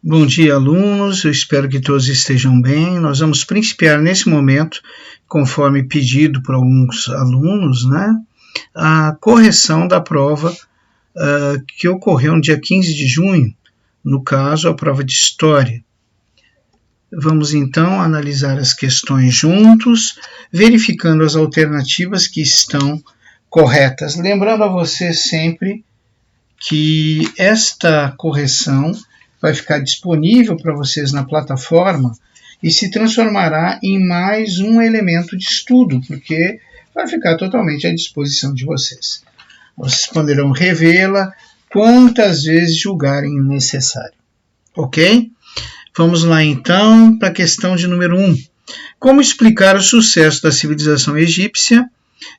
Bom dia, alunos. Eu espero que todos estejam bem. Nós vamos principiar nesse momento, conforme pedido por alguns alunos, a correção da prova que ocorreu no dia 15 de junho, no caso, a prova de História. Vamos então analisar as questões juntos, verificando as alternativas que estão corretas. Lembrando a vocês sempre que esta correção vai ficar disponível para vocês na plataforma e se transformará em mais um elemento de estudo, porque vai ficar totalmente à disposição de vocês. Vocês poderão revê-la quantas vezes julgarem necessário. Ok? Vamos lá então para a questão de número 1. Como explicar o sucesso da civilização egípcia,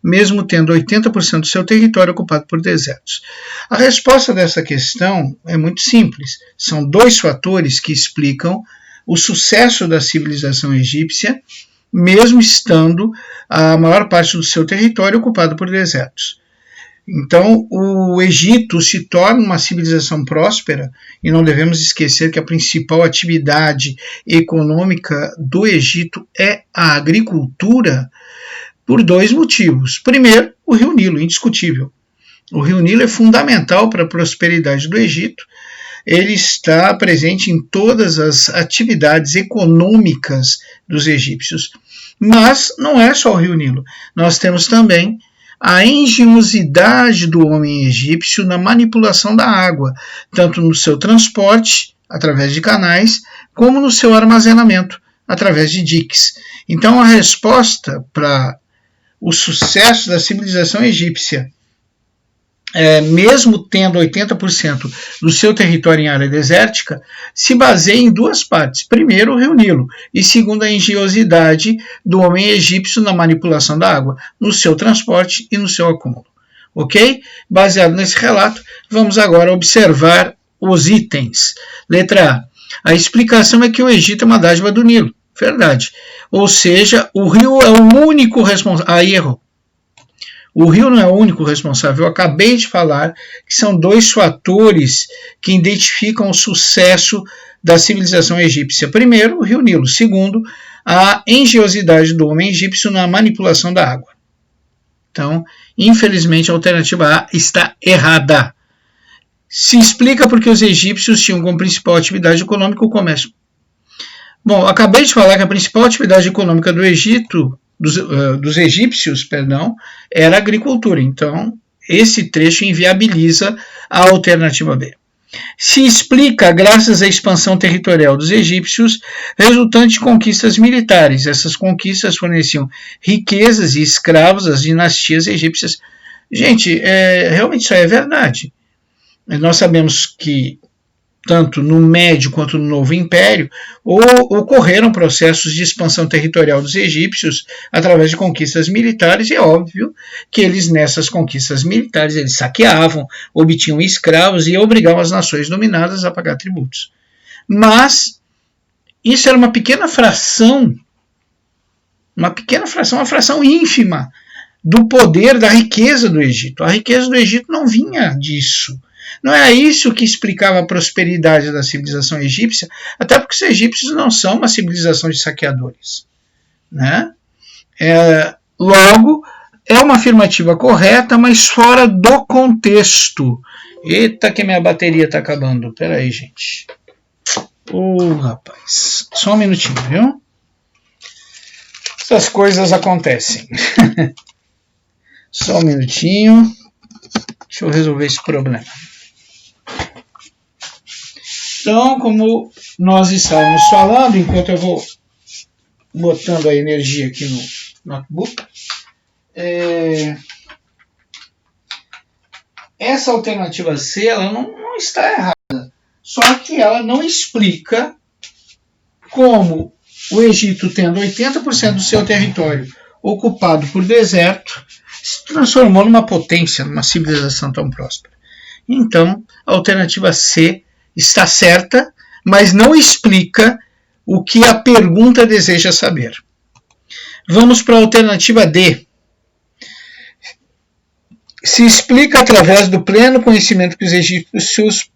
mesmo tendo 80% do seu território ocupado por desertos? A resposta dessa questão é muito simples. São dois fatores que explicam o sucesso da civilização egípcia, mesmo estando a maior parte do seu território ocupado por desertos. Então, o Egito se torna uma civilização próspera, e não devemos esquecer que a principal atividade econômica do Egito é a agricultura, por dois motivos. Primeiro, o Rio Nilo, indiscutível. O Rio Nilo é fundamental para a prosperidade do Egito. Ele está presente em todas as atividades econômicas dos egípcios. Mas não é só o Rio Nilo. Nós temos também a engenhosidade do homem egípcio na manipulação da água, tanto no seu transporte, através de canais, como no seu armazenamento, através de diques. Então, a resposta para o sucesso da civilização egípcia, mesmo tendo 80% do seu território em área desértica, se baseia em duas partes. Primeiro, o Rio Nilo, e segundo, a engenhosidade do homem egípcio na manipulação da água, no seu transporte e no seu acúmulo. Ok? Baseado nesse relato, vamos agora observar os itens. Letra A. A explicação é que o Egito é uma dádiva do Nilo. Verdade. Ou seja, o rio é o único responsável. Aí errou. O rio não é o único responsável. Eu acabei de falar que são dois fatores que identificam o sucesso da civilização egípcia. Primeiro, o Rio Nilo. Segundo, a engenhosidade do homem egípcio na manipulação da água. Então, infelizmente, a alternativa A está errada. Se explica porque os egípcios tinham como principal atividade econômica o comércio. Bom, acabei de falar que a principal atividade econômica do Egito, dos egípcios, era a agricultura. Então, esse trecho inviabiliza a alternativa B. Se explica graças à expansão territorial dos egípcios, resultante de conquistas militares. Essas conquistas forneciam riquezas e escravos às dinastias egípcias. Gente, realmente isso é verdade. Nós sabemos que tanto no Médio quanto no Novo Império, ocorreram processos de expansão territorial dos egípcios através de conquistas militares, e é óbvio que eles, nessas conquistas militares, eles saqueavam, obtinham escravos e obrigavam as nações dominadas a pagar tributos. Mas isso era uma pequena fração, uma fração ínfima do poder, da riqueza do Egito. A riqueza do Egito não vinha disso. Não é isso que explicava a prosperidade da civilização egípcia, até porque os egípcios não são uma civilização de saqueadores. Logo, é uma afirmativa correta, mas fora do contexto. Eita, que minha bateria está acabando. Espera aí, gente. Rapaz. Só um minutinho, viu? Essas coisas acontecem. Só um minutinho. Deixa eu resolver esse problema. Então, como nós estávamos falando, enquanto eu vou botando a energia aqui no notebook, essa alternativa C ela não está errada, só que ela não explica como o Egito, tendo 80% do seu território ocupado por deserto, se transformou numa potência, numa civilização tão próspera. Então, a alternativa C está certa, mas não explica o que a pergunta deseja saber. Vamos para a alternativa D. Se explica através do pleno conhecimento que os egípcios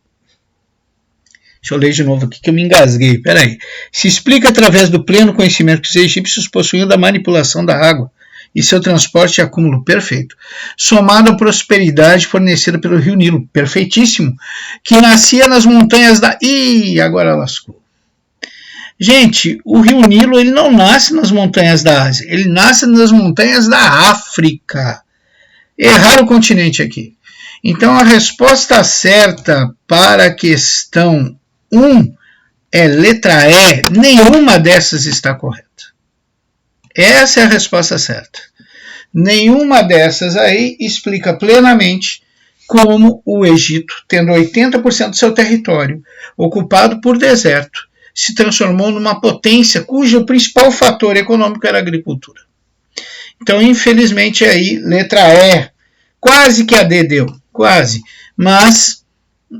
Deixa eu ler de novo aqui que eu me engasguei. Peraí. Se explica através do pleno conhecimento que os egípcios possuíam da manipulação da água e seu transporte e acúmulo. Perfeito. Somado à prosperidade fornecida pelo rio Nilo. Perfeitíssimo. Que nascia nas montanhas da... Ih, agora lascou. Gente, o rio Nilo ele não nasce nas montanhas da Ásia. Ele nasce nas montanhas da África. Erraram o continente aqui. Então, a resposta certa para a questão 1 é letra E. Nenhuma dessas está correta. Essa é a resposta certa. Nenhuma dessas aí explica plenamente como o Egito, tendo 80% do seu território ocupado por deserto, se transformou numa potência cujo principal fator econômico era a agricultura. Então, infelizmente, aí, letra E. Quase que a D deu. Quase. Mas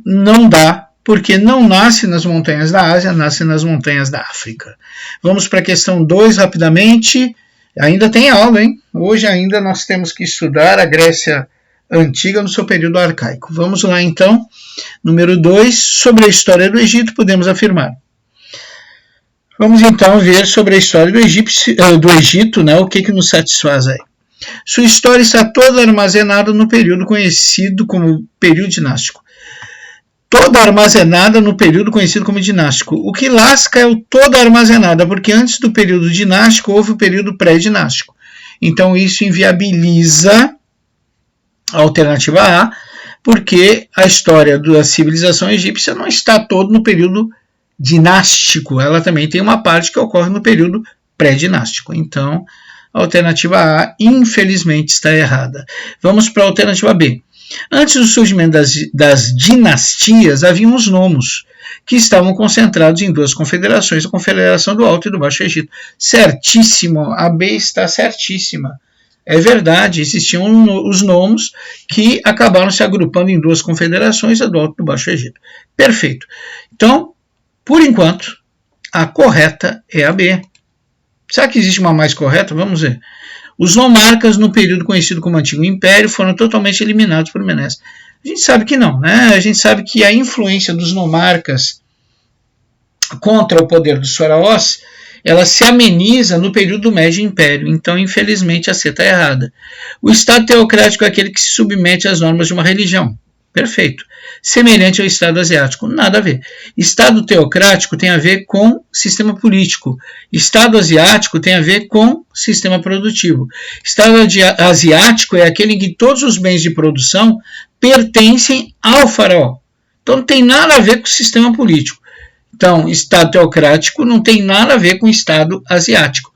não dá, porque não nasce nas montanhas da Ásia, nasce nas montanhas da África. Vamos para a questão 2 rapidamente. Ainda tem aula, hein? Hoje ainda nós temos que estudar a Grécia Antiga no seu período arcaico. Vamos lá, então. Número 2, sobre a história do Egito, podemos afirmar. Vamos, então, ver sobre a história do Egito, né? O que nos satisfaz aí. Sua história está toda armazenada no período conhecido como período dinástico. Toda armazenada no período conhecido como dinástico. O que lasca é o toda armazenada, porque antes do período dinástico houve o período pré-dinástico. Então isso inviabiliza a alternativa A, porque a história da civilização egípcia não está toda no período dinástico. Ela também tem uma parte que ocorre no período pré-dinástico. Então, a alternativa A, infelizmente, está errada. Vamos para a alternativa B. Antes do surgimento das dinastias, havia os nomos, que estavam concentrados em duas confederações, a Confederação do Alto e do Baixo Egito. Certíssimo, a B está certíssima. É verdade, existiam os nomos que acabaram se agrupando em duas confederações, a do Alto e do Baixo Egito. Perfeito. Então, por enquanto, a correta é a B. Será que existe uma mais correta? Vamos ver. Os nomarcas, no período conhecido como Antigo Império, foram totalmente eliminados por Menes. A gente sabe que não, né? A gente sabe que a influência dos nomarcas contra o poder dos faraós, ela se ameniza no período do Médio Império. Então, infelizmente, a C está errada. O Estado teocrático é aquele que se submete às normas de uma religião. Perfeito. Semelhante ao Estado asiático. Nada a ver. Estado teocrático tem a ver com sistema político. Estado asiático tem a ver com sistema produtivo. Estado asiático é aquele em que todos os bens de produção pertencem ao faraó. Então não tem nada a ver com o sistema político. Então, Estado teocrático não tem nada a ver com Estado asiático.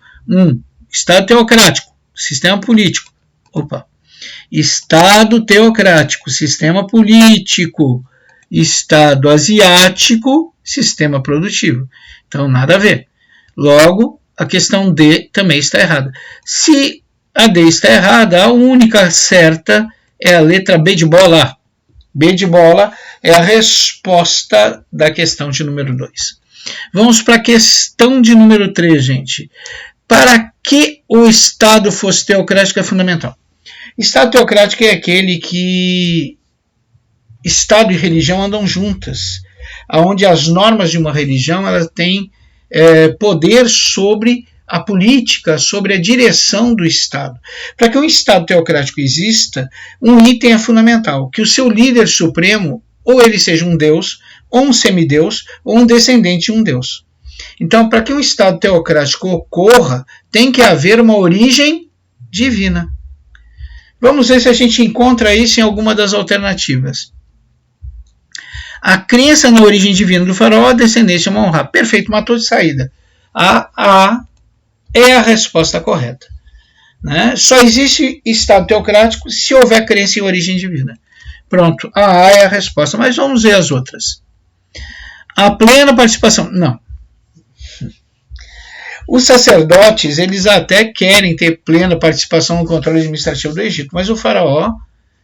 Estado teocrático, sistema político. Estado teocrático, sistema político. Estado asiático, sistema produtivo. Então, nada a ver. Logo, a questão D também está errada. Se a D está errada, a única certa é a letra B de bola. B de bola é a resposta da questão de número 2. Vamos para a questão de número 3, gente. Para que o Estado fosse teocrático é fundamental. Estado teocrático é aquele que Estado e religião andam juntas, onde as normas de uma religião elas têm poder sobre a política, sobre a direção do Estado. Para que um Estado teocrático exista, um item é fundamental, que o seu líder supremo, ou ele seja um deus, ou um semideus, ou um descendente de um deus. Então, para que um Estado teocrático ocorra, tem que haver uma origem divina. Vamos ver se a gente encontra isso em alguma das alternativas. A crença na origem divina do faraó, a descendência Monra. Perfeito, matou de saída. A é a resposta correta. Né? Só existe Estado teocrático se houver crença em origem divina. Pronto, a A é a resposta. Mas vamos ver as outras. A plena participação. Não. Os sacerdotes, eles até querem ter plena participação no controle administrativo do Egito, mas o faraó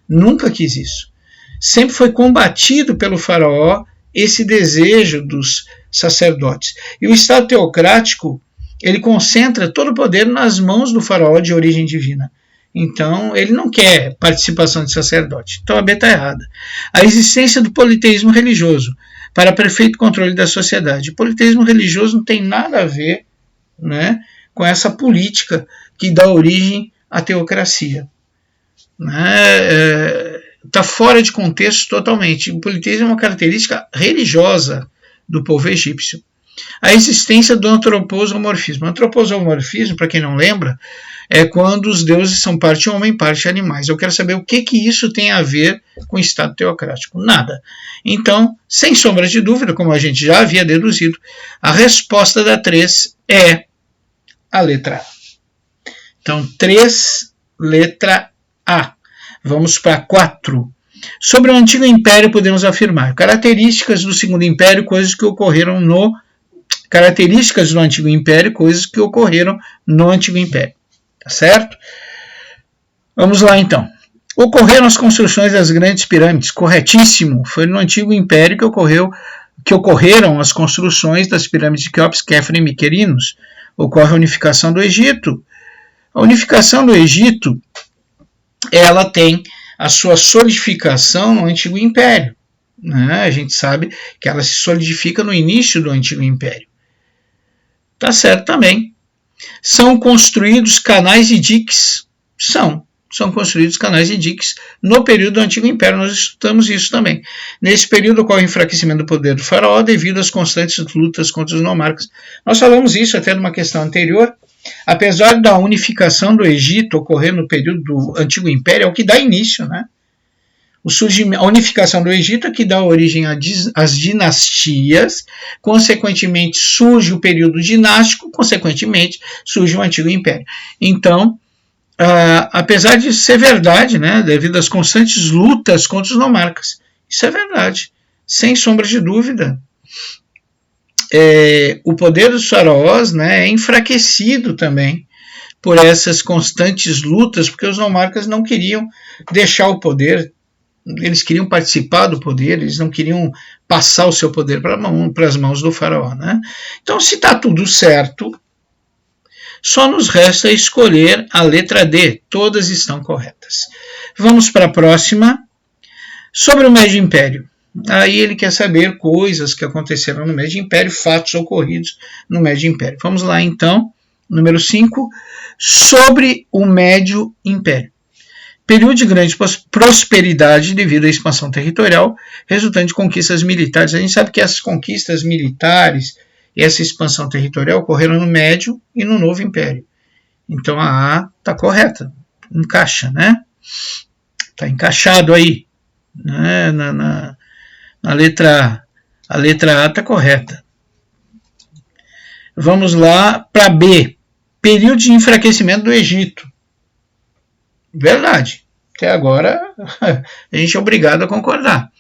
nunca quis isso. Sempre foi combatido pelo faraó esse desejo dos sacerdotes. E o Estado teocrático, ele concentra todo o poder nas mãos do faraó de origem divina. Então, ele não quer participação de sacerdote. Então, a B está errada. A existência do politeísmo religioso. para perfeito controle da sociedade. O politeísmo religioso não tem nada a ver, né, com essa política que dá origem à teocracia. Está fora de contexto totalmente. O politeísmo é uma característica religiosa do povo egípcio. A existência do antroposomorfismo. O antroposomorfismo, para quem não lembra, é quando os deuses são parte homem, parte animais. Eu quero saber o que isso tem a ver com o Estado teocrático. Nada. Então, sem sombra de dúvida, como a gente já havia deduzido, a resposta da 3 é a letra A. Então, 3, letra A. Vamos para 4. Sobre o Antigo Império, podemos afirmar características do Segundo Império, coisas que ocorreram no características do Antigo Império, coisas que ocorreram no Antigo Império. Tá certo? Vamos lá, então. Ocorreram as construções das grandes pirâmides. Corretíssimo. Foi no Antigo Império que ocorreram as construções das pirâmides de Quéops, Kéfera e Miquerinos. Ocorre a unificação do Egito. A unificação do Egito, ela tem a sua solidificação no Antigo Império. Né? A gente sabe que ela se solidifica no início do Antigo Império. Tá certo também. São construídos canais e diques. São construídos canais e diques no período do Antigo Império. Nós estudamos isso também. Nesse período ocorre o enfraquecimento do poder do faraó devido às constantes lutas contra os nomarcas. Nós falamos isso até numa questão anterior. Apesar da unificação do Egito ocorrer no período do Antigo Império, é o que dá início, né? A unificação do Egito é que dá origem às dinastias, consequentemente surge o período dinástico, consequentemente surge o Antigo Império. Então, apesar de ser verdade, né, devido às constantes lutas contra os nomarcas, isso é verdade, sem sombra de dúvida. O poder dos faraós, né, é enfraquecido também por essas constantes lutas, porque os nomarcas não queriam deixar o poder, eles queriam participar do poder, eles não queriam passar o seu poder para as mãos do faraó. Né? Então, se está tudo certo, só nos resta escolher a letra D. Todas estão corretas. Vamos para a próxima. Sobre o Médio Império. Aí ele quer saber coisas que aconteceram no Médio Império, fatos ocorridos no Médio Império. Vamos lá, então. Número 5. Sobre o Médio Império. Período de grande prosperidade devido à expansão territorial, resultante de conquistas militares. A gente sabe que essas conquistas militares e essa expansão territorial ocorreram no Médio e no Novo Império. Então a A está correta, encaixa, né? Está encaixado aí, né? Na letra A. A letra A está correta. Vamos lá para B. Período de enfraquecimento do Egito. Verdade. Até agora a gente é obrigado a concordar.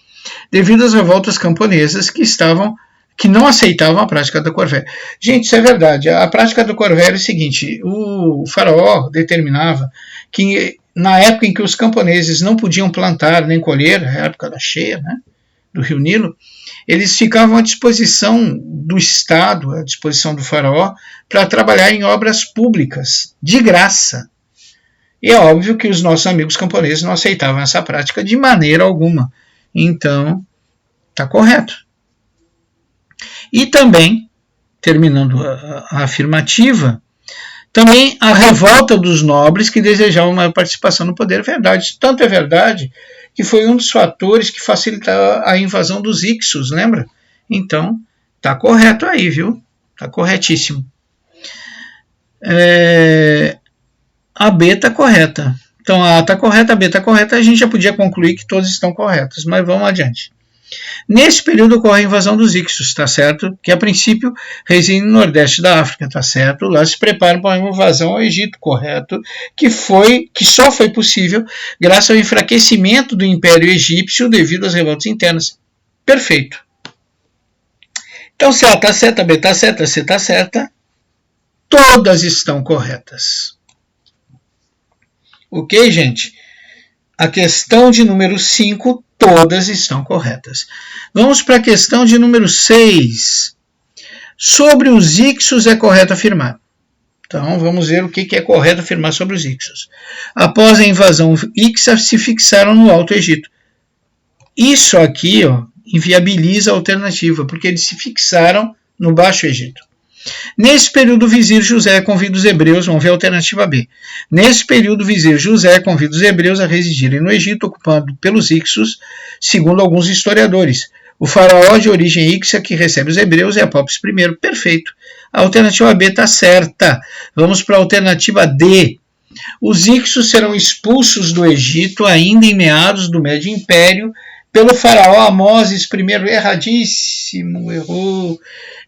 Devido às revoltas camponesas que não aceitavam a prática da corvéria. Gente, isso é verdade. A prática da corvéria é o seguinte: o faraó determinava que na época em que os camponeses não podiam plantar nem colher, a época da cheia, né, do Rio Nilo, eles ficavam à disposição do Estado, à disposição do faraó, para trabalhar em obras públicas, de graça. E é óbvio que os nossos amigos camponeses não aceitavam essa prática de maneira alguma. Então, está correto. E também, terminando a afirmativa, também a revolta dos nobres que desejavam uma participação no poder. Verdade. Tanto é verdade que foi um dos fatores que facilitou a invasão dos Ixos, lembra? Então, está correto aí, viu? Está corretíssimo. A B está correta. Então a A está correta, a B está correta, a gente já podia concluir que todas estão corretas, mas vamos adiante. Nesse período ocorre a invasão dos Ixos, tá certo? Que a princípio residem no nordeste da África, tá certo? Lá se preparam para uma invasão ao Egito, correto? Que só foi possível graças ao enfraquecimento do Império Egípcio devido às revoltas internas. Perfeito. Então se A está certa, B está certa, C está certa, todas estão corretas. Ok, gente? A questão de número 5, todas estão corretas. Vamos para a questão de número 6. Sobre os Ixos é correto afirmar. Então, vamos ver o que é correto afirmar sobre os Ixos. Após a invasão Ixa, se fixaram no Alto Egito. Isso aqui, ó, inviabiliza a alternativa, porque eles se fixaram no Baixo Egito. Nesse período, o vizir José convida os hebreus, vamos ver a alternativa B. Nesse período, o vizir José convida os hebreus a residirem no Egito, ocupado pelos Ixos, segundo alguns historiadores. O faraó de origem íxia que recebe os hebreus é Apópis I. Perfeito. A alternativa B está certa. Vamos para a alternativa D. Os Ixos serão expulsos do Egito ainda em meados do Médio Império pelo faraó Amoses I. Erradíssimo,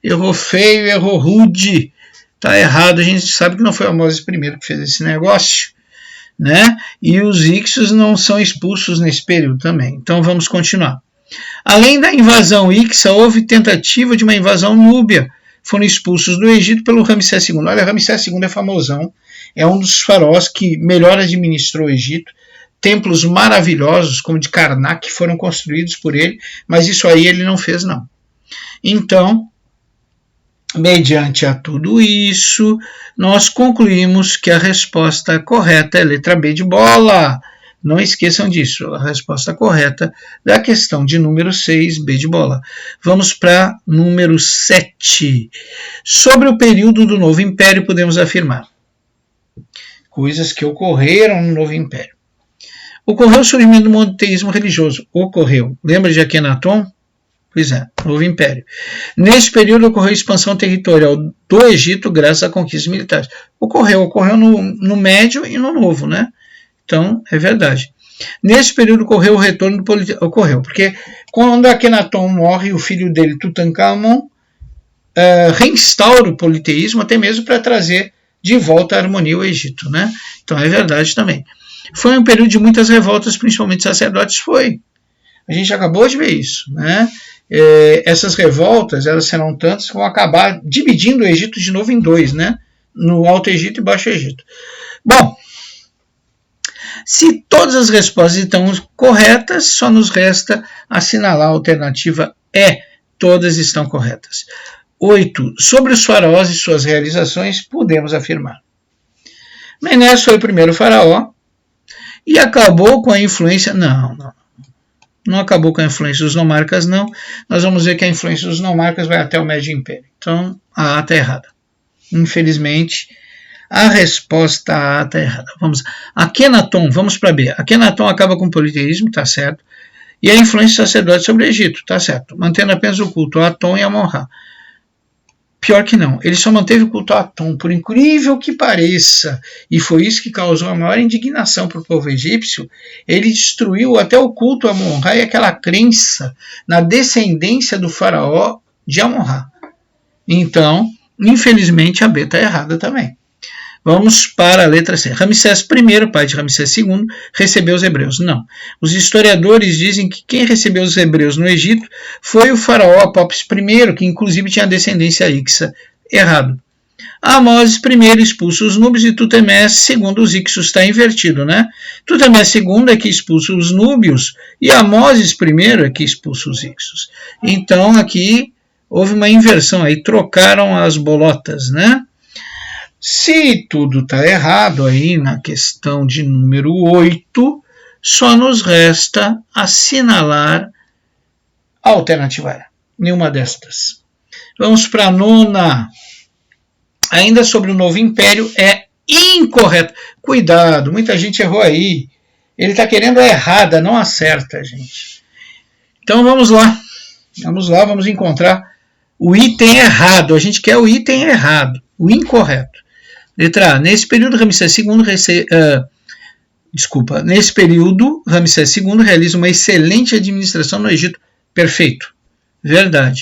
errou feio, errou rude. Está errado, a gente sabe que não foi Amoses I que fez esse negócio, né? E os Ixos não são expulsos nesse período também. Então vamos continuar. Além da invasão Ixa, houve tentativa de uma invasão núbia. Foram expulsos do Egito pelo Ramsés II. Olha, Ramsés II é famosão, é um dos faraós que melhor administrou o Egito. Templos maravilhosos, como de Karnak, foram construídos por ele, mas isso aí ele não fez, não. Então, mediante a tudo isso, nós concluímos que a resposta correta é a letra B de bola. Não esqueçam disso, a resposta correta da questão de número 6, B de bola. Vamos para número 7. Sobre o período do Novo Império, podemos afirmar coisas que ocorreram no Novo Império. Ocorreu o surgimento do monoteísmo religioso. Ocorreu. Lembra de Akenaton? Pois é, Novo Império. Nesse período ocorreu a expansão territorial do Egito graças a conquistas militares. Ocorreu no Médio e no Novo, né? Então, é verdade. Nesse período ocorreu o retorno do politeísmo. Ocorreu, porque quando Akenaton morre, o filho dele, Tutankhamon, reinstaura o politeísmo, até mesmo para trazer de volta a harmonia ao Egito, né? Então, é verdade também. Foi um período de muitas revoltas, principalmente sacerdotes, foi. A gente acabou de ver isso, né? Essas revoltas, elas serão tantas que vão acabar dividindo o Egito de novo em dois, né? No Alto Egito e Baixo Egito. Bom, se todas as respostas estão corretas, só nos resta assinalar a alternativa E. Todas estão corretas. 8. Sobre os faraós e suas realizações, podemos afirmar. Menes foi o primeiro faraó e acabou com a influência... Não acabou com a influência dos nomarcas, não. Nós vamos ver que a influência dos nomarcas vai até o Médio Império. Então, a A está errada. Infelizmente, a resposta A está errada. Akenaton, vamos para B. Akenaton acaba com o politeísmo, está certo. E a influência dos sacerdotes sobre o Egito, está certo. Mantendo apenas o culto a Aton e a Amon-Ra. Pior que não, ele só manteve o culto a Aton, por incrível que pareça, e foi isso que causou a maior indignação para o povo egípcio. Ele destruiu até o culto a Amon-Ra e aquela crença na descendência do faraó de Amon-Ra. Então, infelizmente, a B está errada também. Vamos para a letra C. Ramsés I, pai de Ramsés II, recebeu os hebreus. Não. Os historiadores dizem que quem recebeu os hebreus no Egito foi o faraó Apópis I, que inclusive tinha descendência íxa. Errado. Amoses I expulsa os núbios e Tutemés II os ixos. Está invertido, né? Tutemés II é que expulsa os núbios e Amoses I é que expulsa os ixos. Então aqui houve uma inversão aí, trocaram as bolotas, né? Se tudo está errado aí na questão de número 8, só nos resta assinalar a alternativa A. Nenhuma destas. Vamos para a 9. Ainda sobre o Novo Império, é incorreto. Cuidado, muita gente errou aí. Ele está querendo a errada, não acerta, gente. Então vamos lá. Vamos encontrar o item errado. A gente quer o item errado, o incorreto. Letra A. Nesse período, Ramsés II realiza uma excelente administração no Egito. Perfeito. Verdade.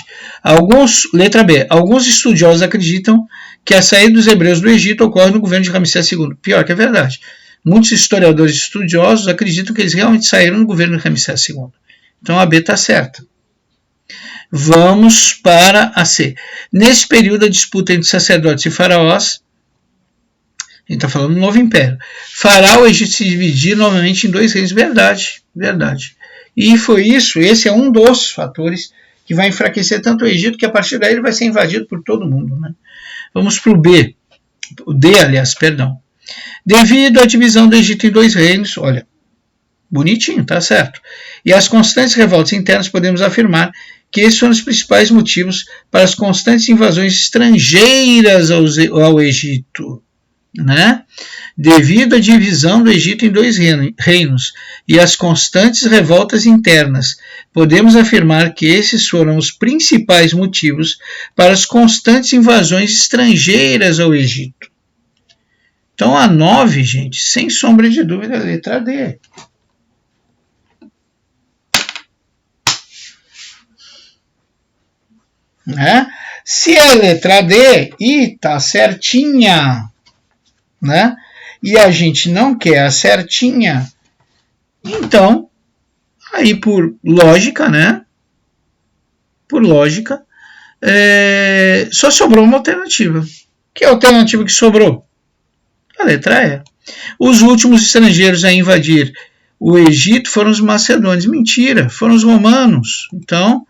Letra B. Alguns estudiosos acreditam que a saída dos hebreus do Egito ocorre no governo de Ramsés II. Pior que é verdade. Muitos historiadores estudiosos acreditam que eles realmente saíram no governo de Ramsés II. Então a B está certa. Vamos para a C. Nesse período, a disputa entre sacerdotes e faraós, a gente está falando do Novo Império, fará o Egito se dividir novamente em dois reinos. Verdade. E foi isso, esse é um dos fatores que vai enfraquecer tanto o Egito, que a partir daí ele vai ser invadido por todo mundo, né? Vamos para o B. O D, aliás, perdão. Devido à divisão do Egito em dois reinos, olha, Bonitinho, tá certo. E as constantes revoltas internas, podemos afirmar que esses foram os principais motivos para as constantes invasões estrangeiras ao Egito, né? Devido à divisão do Egito em 2 reinos e às constantes revoltas internas, podemos afirmar que esses foram os principais motivos para as constantes invasões estrangeiras ao Egito. Então a 9, gente, sem sombra de dúvida, a letra D. Né? Se é a letra D e tá certinha, né? E a gente não quer a certinha, então, aí por lógica, né? Por lógica, só sobrou uma alternativa. Que alternativa que sobrou? A letra E. Os últimos estrangeiros a invadir o Egito foram os macedônios. Mentira, foram os romanos. Então,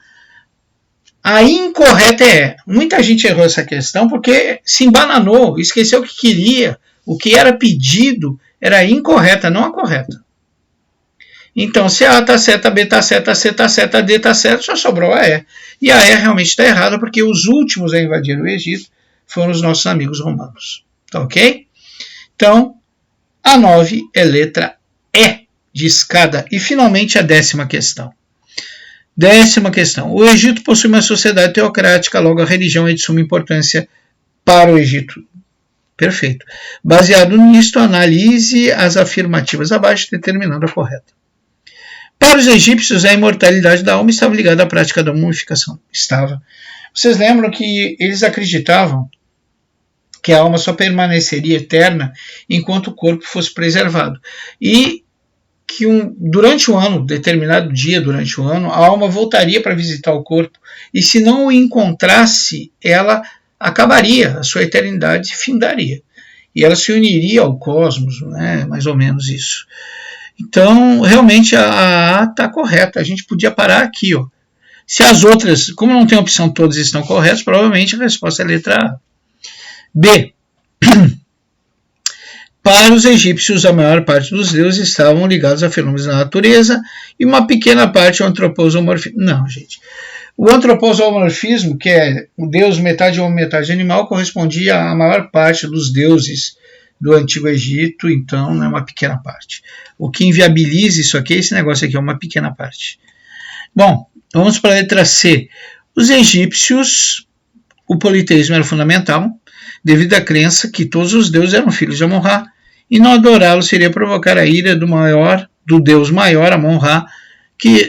a incorreta é, muita gente errou essa questão porque se embananou, esqueceu o que queria, o que era pedido era a incorreta, não a correta. Então, se a A está certa, a B está certa, a C está certa, a D está certa, só sobrou a E. E a E realmente está errada porque os últimos a invadir o Egito foram os nossos amigos romanos. Tá ok? Então, a 9 é letra E de escada. E finalmente a 10ª questão. 10ª questão. O Egito possui uma sociedade teocrática, logo a religião é de suma importância para o Egito. Perfeito. Baseado nisto, analise as afirmativas abaixo, determinando a correta. Para os egípcios, a imortalidade da alma estava ligada à prática da mumificação. Estava. Vocês lembram que eles acreditavam que a alma só permaneceria eterna enquanto o corpo fosse preservado. E que durante o ano, determinado dia durante o ano, a alma voltaria para visitar o corpo e se não o encontrasse, ela acabaria, a sua eternidade findaria. E ela se uniria ao cosmos, né? Mais ou menos isso. Então, realmente a A está correta. A gente podia parar aqui. Ó. Se as outras, como não tem opção, todas estão corretas, provavelmente a resposta é a letra A. B. Para os egípcios, a maior parte dos deuses estavam ligados a fenômenos da natureza e uma pequena parte ao antropomorfismo. Não, gente. O antropomorfismo, que é o deus metade homem, metade animal, correspondia à maior parte dos deuses do Antigo Egito, então não é uma pequena parte. O que inviabiliza isso aqui, esse negócio aqui é uma pequena parte. Bom, vamos para a letra C. Os egípcios, o politeísmo era fundamental, devido à crença que todos os deuses eram filhos de Amon-Ra, e não adorá-lo seria provocar a ira do deus maior, Amon-Ra,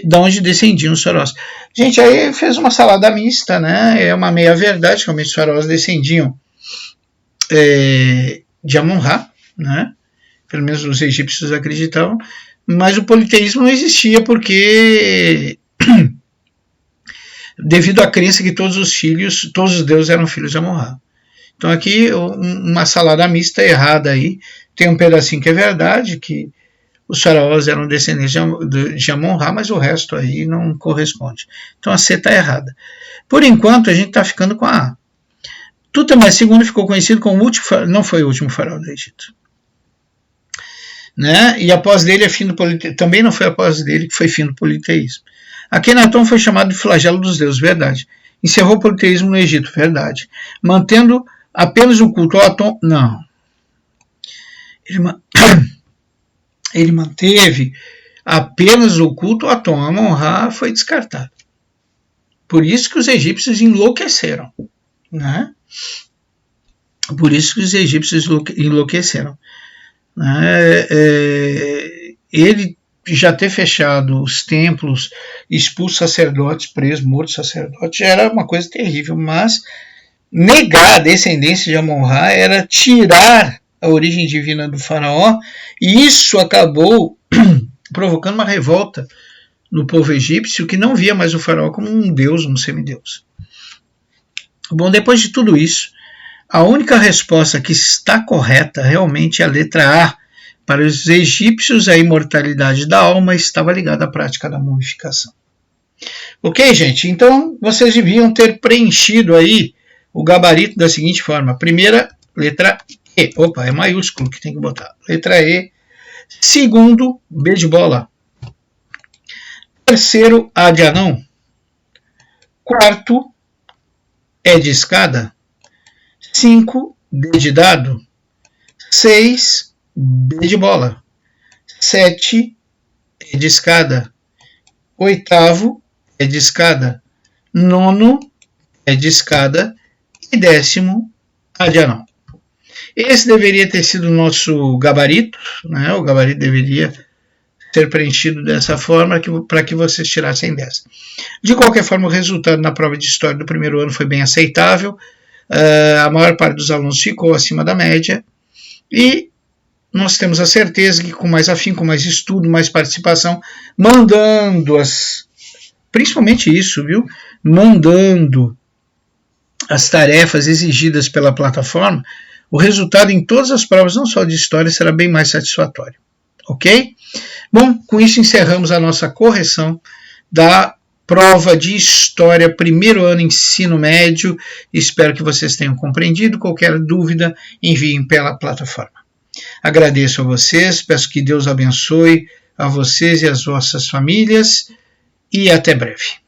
da onde descendiam os faraós. Gente, aí fez uma salada mista, né? É uma meia-verdade, realmente os faraós descendiam de Amon-Ra, né? Pelo menos os egípcios acreditavam, mas o politeísmo não existia porque devido à crença que todos os deuses eram filhos de Amon-Ra. Então aqui uma salada mista errada aí. Tem um pedacinho que é verdade, que os faraós eram descendentes de Amon-Ra, mas o resto aí não corresponde. Então a C está errada. Por enquanto a gente está ficando com a A. Tutmés II ficou conhecido como o último, não foi o último faraó do Egito. Né? E após dele, também não foi após dele que foi fim do politeísmo. Akhenaton foi chamado de flagelo dos deuses, verdade. Encerrou o politeísmo no Egito, verdade. Mantendo apenas o culto ao Aton, não. Ele manteve apenas o culto ao Aton. Amon-Ra foi descartado. Por isso que os egípcios enlouqueceram. Né? Por isso que os egípcios enlouqueceram. Né? Ele já ter fechado os templos, expulso sacerdotes, preso, morto sacerdote, já era uma coisa terrível, mas negar a descendência de Amon-Ra era tirar a origem divina do faraó, e isso acabou provocando uma revolta no povo egípcio, que não via mais o faraó como um deus, um semideus. Bom, depois de tudo isso, a única resposta que está correta realmente é a letra A. Para os egípcios, a imortalidade da alma estava ligada à prática da mumificação. Ok, gente? Então, vocês deviam ter preenchido aí o gabarito da seguinte forma. Primeira, letra E. Opa, é maiúsculo que tem que botar. Letra E. Segundo, B de bola. Terceiro, A de anão. Quarto, E de escada. 5, D de dado. 6, B de bola. 7, E de escada. Oitavo, E de escada. Nono, E de escada. E décimo, A de anão. Esse deveria ter sido o nosso gabarito, né? O gabarito deveria ser preenchido dessa forma para que vocês tirassem 10. De qualquer forma, o resultado na prova de história do primeiro ano foi bem aceitável. A maior parte dos alunos ficou acima da média e nós temos a certeza que com mais afinco, mais estudo, mais participação, mandando principalmente isso, viu? Mandando as tarefas exigidas pela plataforma, o resultado em todas as provas, não só de história, será bem mais satisfatório. Ok? Bom, com isso encerramos a nossa correção da prova de história, primeiro ano ensino médio. Espero que vocês tenham compreendido. Qualquer dúvida, enviem pela plataforma. Agradeço a vocês, peço que Deus abençoe a vocês e as vossas famílias e até breve.